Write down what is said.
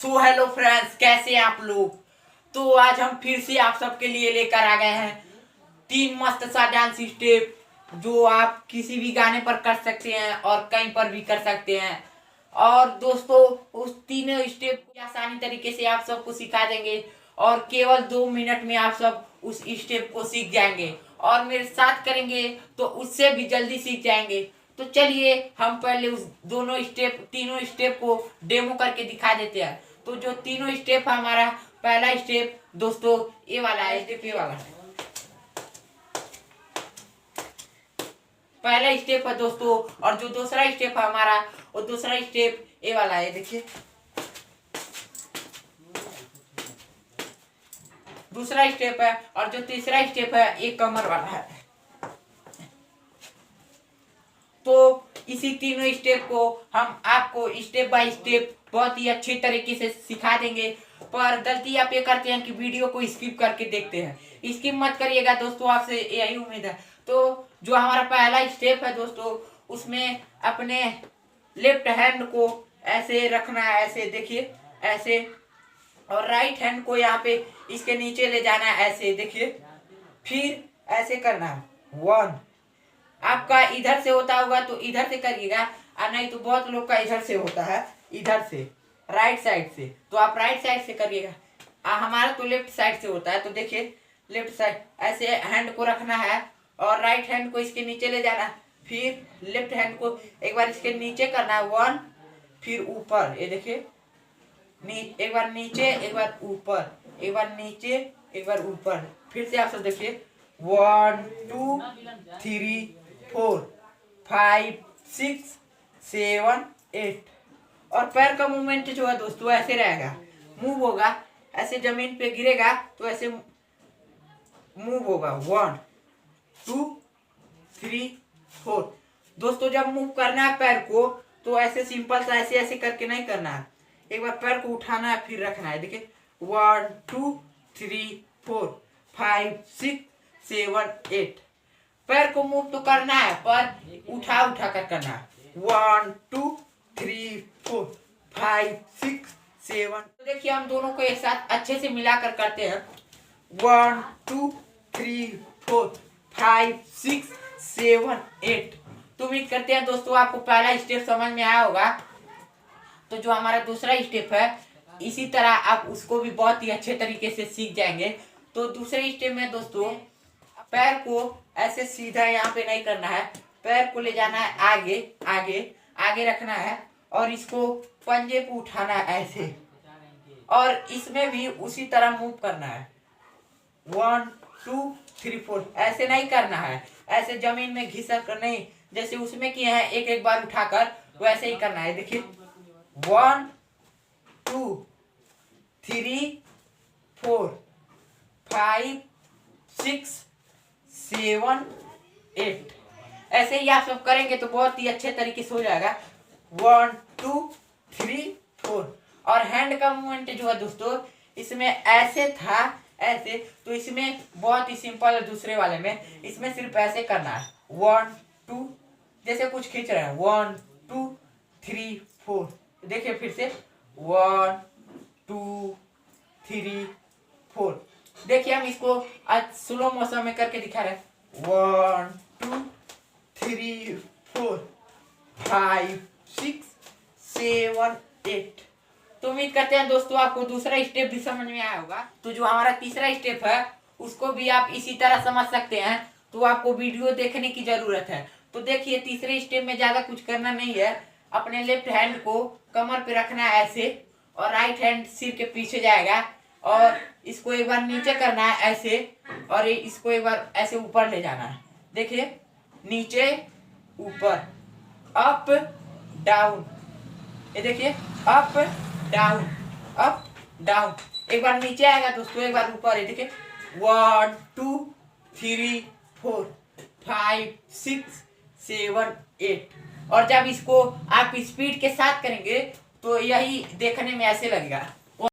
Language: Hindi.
सो हेलो फ्रेंड्स, कैसे हैं आप लोग। तो आज हम फिर से आप सबके लिए लेकर आ गए हैं 3 मस्त सा डांस स्टेप जो आप किसी भी गाने पर कर सकते हैं और कहीं पर भी कर सकते हैं। और दोस्तों, उस तीनों स्टेप को आसानी तरीके से आप सबको सिखा देंगे और केवल 2 मिनट में आप सब उस स्टेप को सीख जाएंगे और मेरे साथ करेंगे तो उससे भी जल्दी सीख जाएंगे। तो चलिए हम पहले उस तीनों स्टेप को डेमो करके दिखा देते हैं। तो जो तीनों स्टेप है, हमारा पहला स्टेप दोस्तों ये वाला है, स्टेप ये वाला है। पहला स्टेप है दोस्तों, और जो दूसरा स्टेप है हमारा, वो दूसरा स्टेप ये वाला है। देखिए दूसरा स्टेप है, और जो तीसरा स्टेप है ये कमर वाला है। तो इसी तीनों स्टेप को हम आपको स्टेप बाय स्टेप बहुत ही अच्छे तरीके से सिखा देंगे। पर गलती आप ये करते हैं कि वीडियो को स्किप करके देखते हैं। स्किप मत करिएगा दोस्तों, आपसे यही उम्मीद है। तो जो हमारा पहला स्टेप है दोस्तों, उसमें अपने लेफ्ट हैंड को ऐसे रखना है, ऐसे देखिए ऐसे, और राइट हैंड को यहाँ पे इसके नीचे ले जाना है, ऐसे देखिए। फिर ऐसे करना है 1। आपका इधर से होता होगा तो इधर से करिएगा, और नहीं तो बहुत लोग का इधर से होता है, इधर से राइट साइड से, तो आप राइट साइड से करिएगा। हमारा तो लेफ्ट साइड से होता है। तो देखिए लेफ्ट साइड ऐसे हैंड को रखना है और राइट हैंड को इसके नीचे ले जाना है। फिर लेफ्ट हैंड को एक बार इसके नीचे करना है 1, फिर ऊपर, ये देखिए एक बार नीचे, एक बार ऊपर, एक बार नीचे, एक बार ऊपर। फिर से आप सब देखिए 1 2 3 4 5 6 7 8। और पैर का मूवमेंट जो है दोस्तों ऐसे रहेगा, मूव होगा, ऐसे जमीन पे गिरेगा तो ऐसे मूव होगा 1 2 3 4। दोस्तों जब मूव करना है पैर को तो ऐसे सिंपल सा ऐसे ऐसे करके नहीं करना है। एक बार पैर को उठाना है फिर रखना है। देखिए 1 2 3 4 5 6 7 8। पैर को मूव तो करना है पर उठा उठा कर करना है। 1 2 3 4 5 6 7। तो देखिए हम दोनों को एक साथ अच्छे से मिलाकर करते हैं। 1 2 3 4 5 6 7 8। तो उम्मीद करते हैं दोस्तों आपको पहला स्टेप समझ में आया होगा। तो जो हमारा दूसरा स्टेप है, इसी तरह आप उसको भी बहुत ही अच्छे तरीके से सीख जाएंगे। तो दूसरे स्टेप में दोस्तों पैर को ऐसे सीधा यहाँ पे नहीं करना है, पैर को ले जाना है आगे आगे आगे रखना है और इसको पंजे को उठाना है ऐसे, और इसमें भी उसी तरह मूव करना है 1 2 3 4। ऐसे नहीं करना है, ऐसे जमीन में घिसक कर नहीं, जैसे उसमें किए हैं एक एक बार उठाकर, वैसे ही करना है। देखिए 1 2 3 4 5 6 7 8। ऐसे ही आप सब करेंगे तो बहुत ही अच्छे तरीके से हो जाएगा। 1 2 3 4। और हैंड का मूवमेंट जो है दोस्तों, इसमें ऐसे था ऐसे, तो इसमें बहुत ही सिंपल है। दूसरे वाले में इसमें सिर्फ ऐसे करना है 1 2, जैसे कुछ खींच रहे हैं 1 2 3 4। देखिए फिर से 1 2 3 4। देखिए हम इसको आज स्लो मोशन में करके दिखा रहे हैं 1 2 3 4 5 6 7 8। तो उम्मीद करते हैं दोस्तों आपको दूसरा स्टेप भी समझ में आया होगा। तो जो हमारा तीसरा स्टेप है उसको भी आप इसी तरह समझ सकते हैं, तो आपको वीडियो देखने की जरूरत है। तो देखिए तीसरे स्टेप में ज्यादा कुछ करना नहीं है। अपने लेफ्ट हैंड को कमर पे रखना है ऐसे, और राइट हैंड सिर के पीछे जाएगा, और इसको एक बार नीचे करना है ऐसे, और इसको एक बार ऐसे ऊपर ले जाना है। देखिए नीचे ऊपर, अप डाउन, ये देखिए अप डाउन अप डाउन। एक बार नीचे आएगा दोस्तों, एक बार ऊपर, ये देखिए 1 2 3 4 5 6 7 8। और जब इसको आप स्पीड के साथ करेंगे तो यही देखने में ऐसे लगेगा।